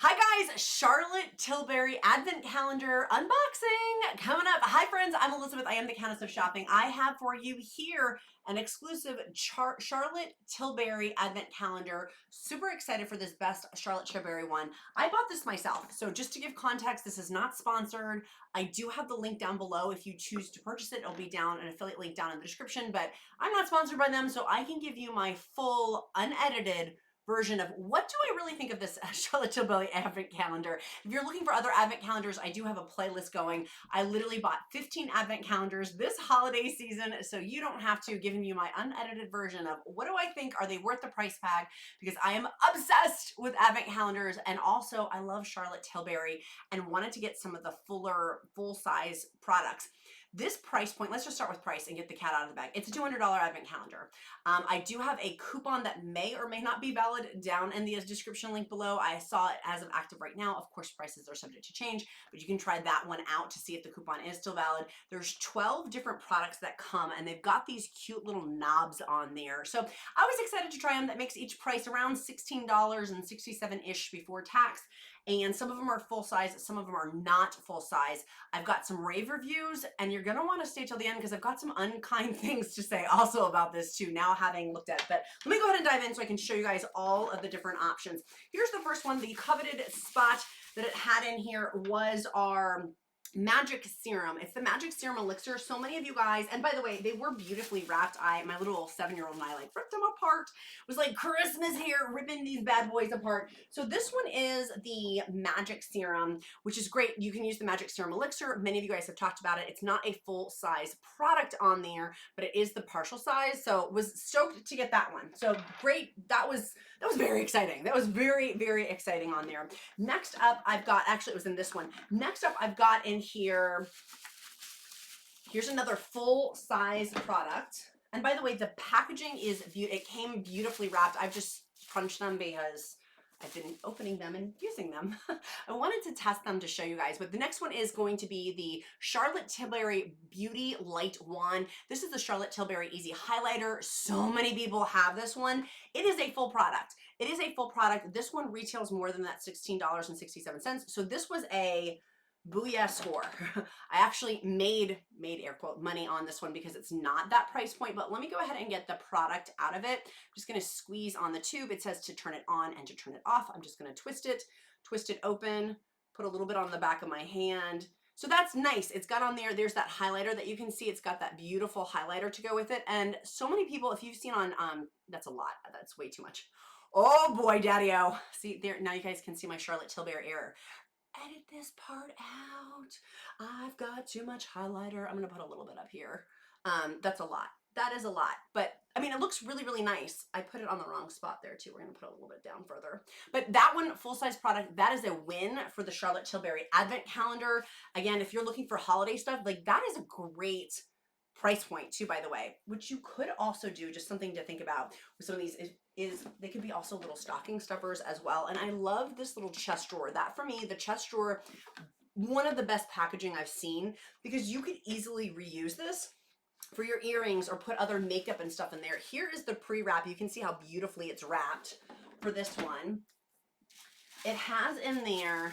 Hi guys, Charlotte Tilbury Advent Calendar unboxing coming up. Hi friends, I'm Elizabeth. I am the Countess of Shopping. I have for you here an exclusive Charlotte Tilbury Advent Calendar. Super excited for this best Charlotte Tilbury one. I bought this myself. So just to give context, this is not sponsored. I do have the link down below. If you choose to purchase it, it'll be down, an affiliate link down in the description, but I'm not sponsored by them, so I can give you my full unedited version of what do I really think of this Charlotte Tilbury Advent Calendar. If you're looking for other Advent calendars, I do have a playlist going. I literally bought 15 Advent calendars this holiday season, so you don't have to, giving you my unedited version of what do I think, are they worth the price tag, because I am obsessed with Advent calendars, and also I love Charlotte Tilbury and wanted to get some of the full-size products. This price point, let's just start with price and get the cat out of the bag. It's a $200 Advent calendar. I do have a coupon that may or may not be valid down in the description link below. I saw it as of active right now. Of course, prices are subject to change, but you can try that one out to see if the coupon is still valid. There's 12 different products that come, and they've got these cute little knobs on there. So I was excited to try them. That makes each price around $16.67-ish before tax. And some of them are full size, some of them are not full size. I've got some rave reviews, and you're gonna wanna stay till the end because I've got some unkind things to say also about this too, now having looked at it. But let me go ahead and dive in so I can show you guys all of the different options. Here's the first one. The coveted spot that it had in here was our magic serum. It's the magic serum elixir. So many of you guys, and by the way, they were beautifully wrapped. My little 7-year-old and I like ripped them apart. It was like Christmas here, ripping these bad boys apart. So this one is the magic serum, which is great. You can use the magic serum elixir. Many of you guys have talked about it. It's not a full size product on there, but it is the partial size. So was stoked to get that one. So great. That was very exciting. That was very, very exciting on there. Next up, I've got, actually it was in this one. Next up, I've got in here, here's another full size product. And by the way, the packaging is beautiful. It came beautifully wrapped. I've just crunched them because I've been opening them and using them. I wanted to test them to show you guys, but the next one is going to be the Charlotte Tilbury Beauty Light Wand. This is the Charlotte Tilbury Easy Highlighter. So many people have this one. It is a full product. It is a full product. This one retails more than that $16.67. So this was a booyah score. I actually made air quote money on this one because it's not that price point, but let me go ahead and get the product out of it. I'm just going to squeeze on the tube. It says to turn it on and to turn it off. I'm just going to twist it open, put a little bit on the back of my hand. So that's nice. It's got on there, there's that highlighter that you can see. It's got that beautiful highlighter to go with it. And so many people, if you've seen on, that's a lot. That's way too much. Oh boy, daddy-o. See there, now you guys can see my Charlotte Tilbury error. Edit this part out. I've got too much highlighter. I'm gonna put a little bit up here. That's a lot. That is a lot, but I mean, it looks really, really nice. I put it on the wrong spot there too. We're gonna put a little bit down further. But that one, full-size product, that is a win for the Charlotte Tilbury Advent Calendar. Again, if you're looking for holiday stuff, like that is a great price point too, by the way, which you could also do, just something to think about with some of these is they could be also little stocking stuffers as well. And I love this little chest drawer. That for me, the chest drawer, one of the best packaging I've seen, because you could easily reuse this for your earrings or put other makeup and stuff in there. Here is the pre-wrap. You can see how beautifully it's wrapped for this one. It has in there,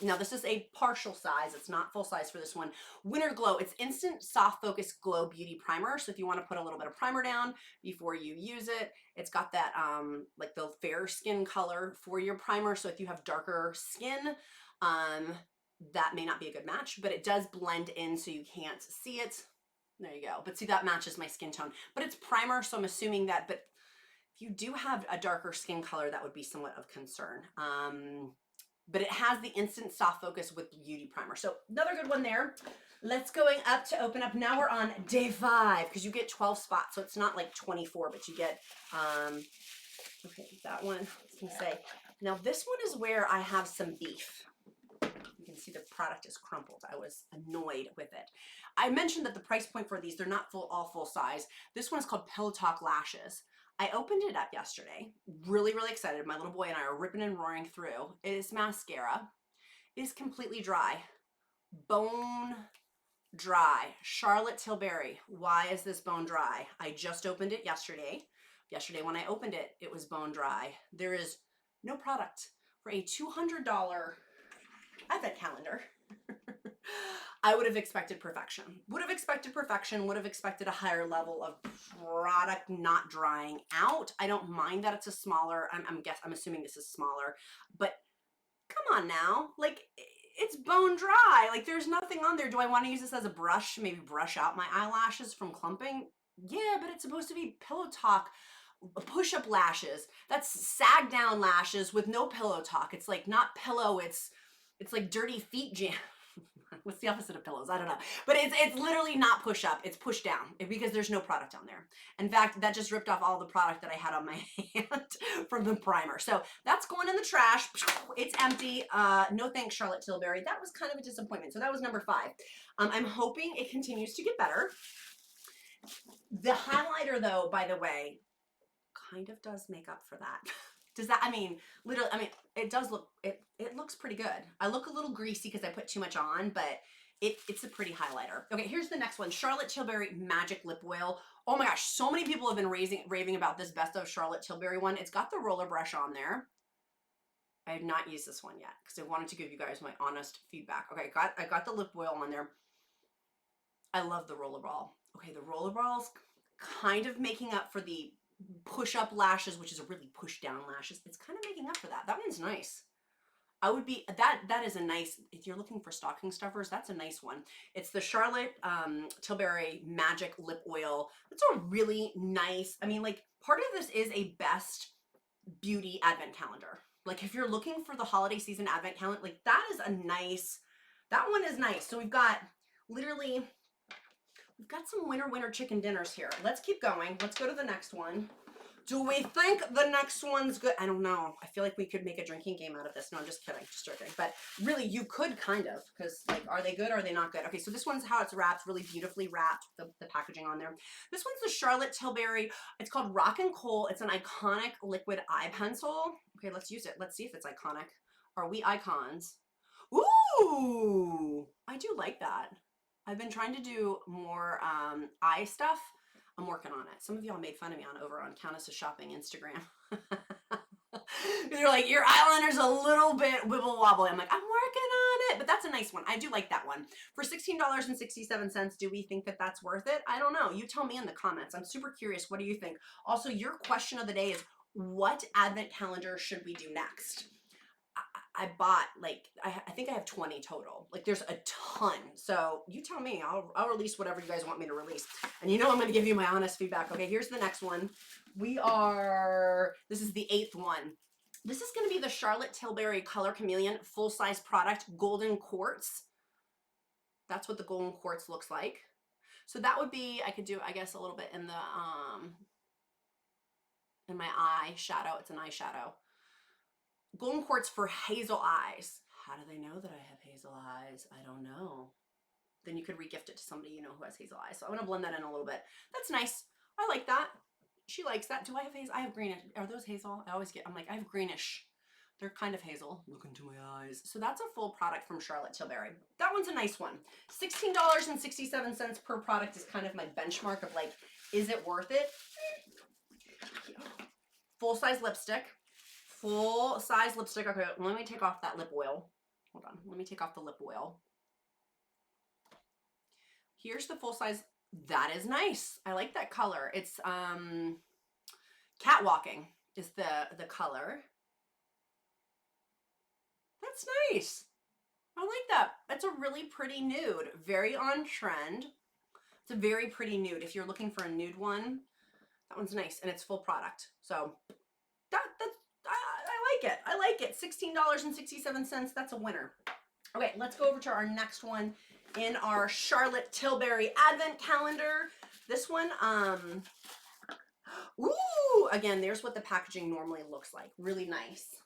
now this is a partial size, it's not full size for this one. Winter Glow, it's Instant Soft Focus Glow Beauty Primer. So if you want to put a little bit of primer down before you use it, it's got that like the fair skin color for your primer. So if you have darker skin, that may not be a good match, but it does blend in so you can't see it. There you go. But see, that matches my skin tone, but it's primer. So I'm assuming that, but if you do have a darker skin color, that would be somewhat of concern. But it has the Instant Soft Focus with Beauty Primer. So another good one there. Let's going up to open up. Now we're on day 5 because you get 12 spots. So it's not like 24, but you get, okay, that one, I was gonna say. Now this one is where I have some beef. You can see the product is crumpled. I was annoyed with it. I mentioned that the price point for these, they're not all full size. This one is called Pillow Talk Lashes. I opened it up yesterday, really, really excited. My little boy and I are ripping and roaring through. It is mascara. It is completely dry. Bone dry. Charlotte Tilbury. Why is this bone dry? I just opened it yesterday. Yesterday when I opened it, it was bone dry. There is no product for a $200 advent calendar. I would have expected perfection. Would have expected perfection, would have expected a higher level of product not drying out. I don't mind that it's a smaller, I'm assuming this is smaller, but come on now. Like, it's bone dry. Like, there's nothing on there. Do I want to use this as a brush? Maybe brush out my eyelashes from clumping? Yeah, but it's supposed to be pillow talk push-up lashes. That's sag down lashes with no pillow talk. It's like not pillow, it's like dirty feet jam. What's the opposite of pillows? I don't know. But it's literally not push up, it's push down because there's no product on there. In fact, that just ripped off all the product that I had on my hand from the primer. So that's going in the trash. It's empty. No thanks, Charlotte Tilbury. That was kind of a disappointment. So that was number 5. I'm hoping it continues to get better. The highlighter though, by the way, kind of does make up for that. Does that, I mean, literally, I mean, it does look, it looks pretty good. I look a little greasy because I put too much on, but it's a pretty highlighter. Okay, here's the next one. Charlotte Tilbury Magic Lip Oil. Oh my gosh, so many people have been raving about this Best of Charlotte Tilbury one. It's got the roller brush on there. I have not used this one yet because I wanted to give you guys my honest feedback. Okay, I got the lip oil on there. I love the roller ball. Okay, the roller ball's kind of making up for the push up lashes, which is a really push down lashes. It's kind of making up for that. That one's nice. I would be, that is a nice, if you're looking for stocking stuffers, that's a nice one. It's the Charlotte Tilbury Magic Lip Oil. It's a really nice, I mean, like, part of this is a best beauty advent calendar. Like, if you're looking for the holiday season advent calendar, like, that is a nice, that one is nice. So we've got literally, we've got some winter chicken dinners here. Let's keep going. Let's go to the next one. Do we think the next one's good? I don't know. I feel like we could make a drinking game out of this. No, I'm just kidding. Just joking. But really, you could kind of, because like, are they good or are they not good? Okay, so this one's how it's wrapped, really beautifully wrapped, the packaging on there. This one's the Charlotte Tilbury. It's called Rock and Coal. It's an iconic liquid eye pencil. Okay, let's use it. Let's see if it's iconic. Are we icons? Ooh, I do like that. I've been trying to do more eye stuff. I'm working on it. Some of y'all made fun of me over on Countess of Shopping Instagram. You're like, your eyeliner's a little bit wibble wobbly. I'm like, I'm working on it, but that's a nice one. I do like that one. For $16.67, do we think that that's worth it? I don't know. You tell me in the comments. I'm super curious. What do you think? Also, your question of the day is, what advent calendar should we do next? I bought like, I think I have 20 total. Like, there's a ton. So you tell me, I'll release whatever you guys want me to release. And you know I'm going to give you my honest feedback. Okay, here's the next one. This is the 8th one. This is going to be the Charlotte Tilbury Color Chameleon full-size product, Golden Quartz. That's what the Golden Quartz looks like. So that would be, I could do, I guess, a little bit in the, in my eye shadow. It's an eyeshadow. Golden Quartz for hazel eyes. How do they know that I have hazel eyes? I don't know. Then you could regift it to somebody you know who has hazel eyes. So I'm going to blend that in a little bit. That's nice. I like that. She likes that. Do I have hazel? I have greenish. Are those hazel? I'm like, I have greenish. They're kind of hazel. Look into my eyes. So that's a full product from Charlotte Tilbury. That one's a nice one. $16.67 per product is kind of my benchmark of like, is it worth it? Full-size lipstick. Full-size lipstick. Okay, let me take off that lip oil. Hold on. Let me take off the lip oil. Here's the full-size. That is nice. I like that color. It's Catwalking is the color. That's nice. I like that. That's a really pretty nude. Very on trend. It's a very pretty nude. If you're looking for a nude one, that one's nice. And it's full product. So I like it. I like it. $16.67. That's a winner. Okay, let's go over to our next one in our Charlotte Tilbury Advent Calendar. This one, ooh, again, there's what the packaging normally looks like. Really nice.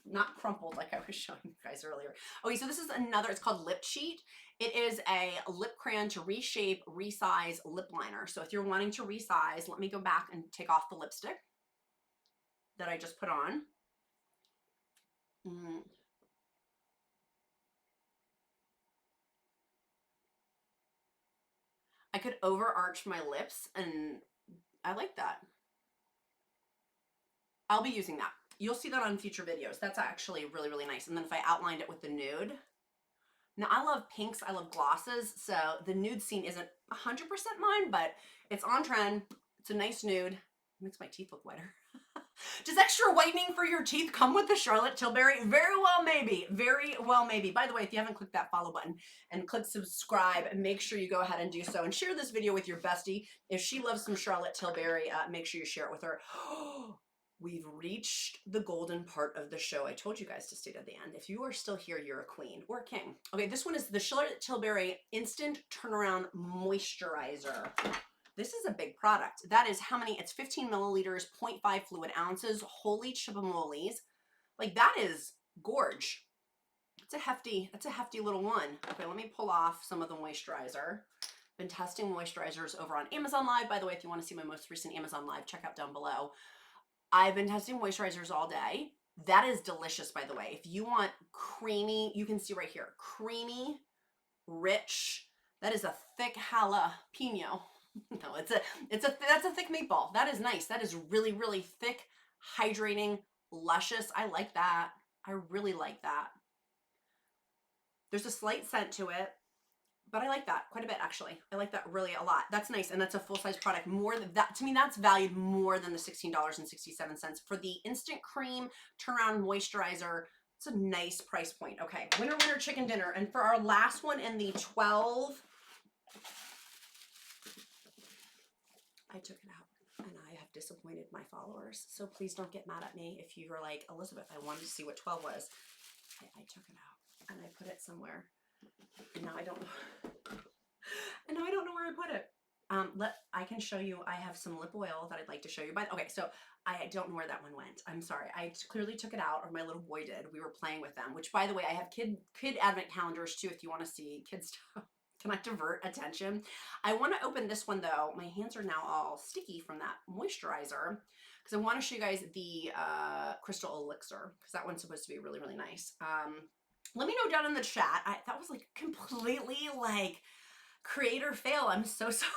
Not crumpled like I was showing you guys earlier. Okay, so this is another, it's called Lip Cheat. It is a lip crayon to reshape, resize lip liner. So if you're wanting to resize, let me go back and take off the lipstick that I just put on. I could overarch my lips and I like that. I'll be using that. You'll see that on future videos. That's actually really, really nice. And then if I outlined it with the nude, now I love pinks, I love glosses, so the nude scene isn't 100% mine, but it's on trend. It's a nice nude. It makes my teeth look whiter. Does extra whitening for your teeth come with the Charlotte Tilbury? Very well, maybe. Very well, maybe. By the way, if you haven't clicked that follow button and click subscribe, make sure you go ahead and do so. And share this video with your bestie. If she loves some Charlotte Tilbury, make sure you share it with her. We've reached the golden part of the show. I told you guys to stay to the end. If you are still here, you're a queen or a king. Okay, this one is the Charlotte Tilbury Instant Turnaround Moisturizer. This is a big product. That is how many? It's 15 milliliters, 0.5 fluid ounces. Holy chipamolies. Like, that is gorge. It's a hefty little one. Okay, let me pull off some of the moisturizer. Been testing moisturizers over on Amazon Live. By the way, if you want to see my most recent Amazon Live, check out down below. I've been testing moisturizers all day. That is delicious, by the way. If you want creamy, you can see right here, creamy, rich. That is a thick jalapeno. No, that's a thick meatball. That is nice. That is really, really thick, hydrating, luscious. I like that. I really like that. There's a slight scent to it, but I like that quite a bit, actually. I like that really a lot. That's nice, and that's a full-size product. More than that, to me, that's valued more than the $16.67 for the instant cream turnaround moisturizer. It's a nice price point. Okay, winner, winner, chicken dinner. And for our last one in the 12, I took it out, and I have disappointed my followers. So please don't get mad at me if you were like, Elizabeth, I wanted to see what 12 was. I took it out, and I put it somewhere. And now I don't know. And now I don't know where I put it. I can show you. I have some lip oil that I'd like to show you. Okay, so I don't know where that one went. I'm sorry. I clearly took it out, or my little boy did. We were playing with them, which, by the way, I have kid advent calendars too if you want to see kid stuff. Can I divert attention? I want to open this one though. My hands are now all sticky from that moisturizer because I want to show you guys the Crystal Elixir, because that one's supposed to be really, really nice. Let me know down in the chat. That was like completely like creator fail. I'm so sorry.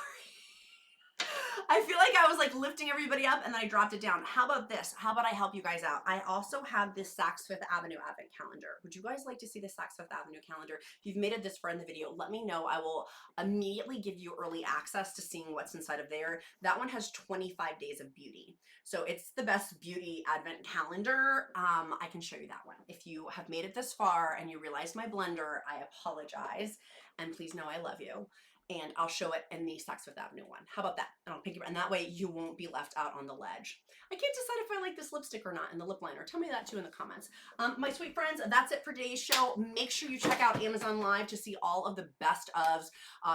I feel like I was like lifting everybody up and then I dropped it down. How about this? How about I help you guys out? I also have this Saks Fifth Avenue Advent Calendar. Would you guys like to see the Saks Fifth Avenue calendar? If you've made it this far in the video, let me know. I will immediately give you early access to seeing what's inside of there. That one has 25 days of beauty. So it's the best beauty Advent calendar. I can show you that one. If you have made it this far and you realize my blunder, I apologize. And please know I love you. And I'll show it in the Saks Fifth Avenue one. How about that? And I'll pick you, and that way you won't be left out on the ledge. I can't decide if I like this lipstick or not in the lip liner. Tell me that too in the comments. My sweet friends, that's it for today's show. Make sure you check out Amazon Live to see all of the best ofs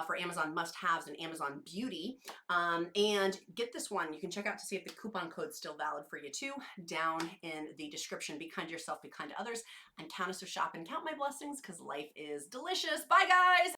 for Amazon must-haves and Amazon Beauty. And get this one. You can check out to see if the coupon code's still valid for you too, down in the description. Be kind to yourself, be kind to others, and Countess of Shop and count my blessings because life is delicious. Bye, guys.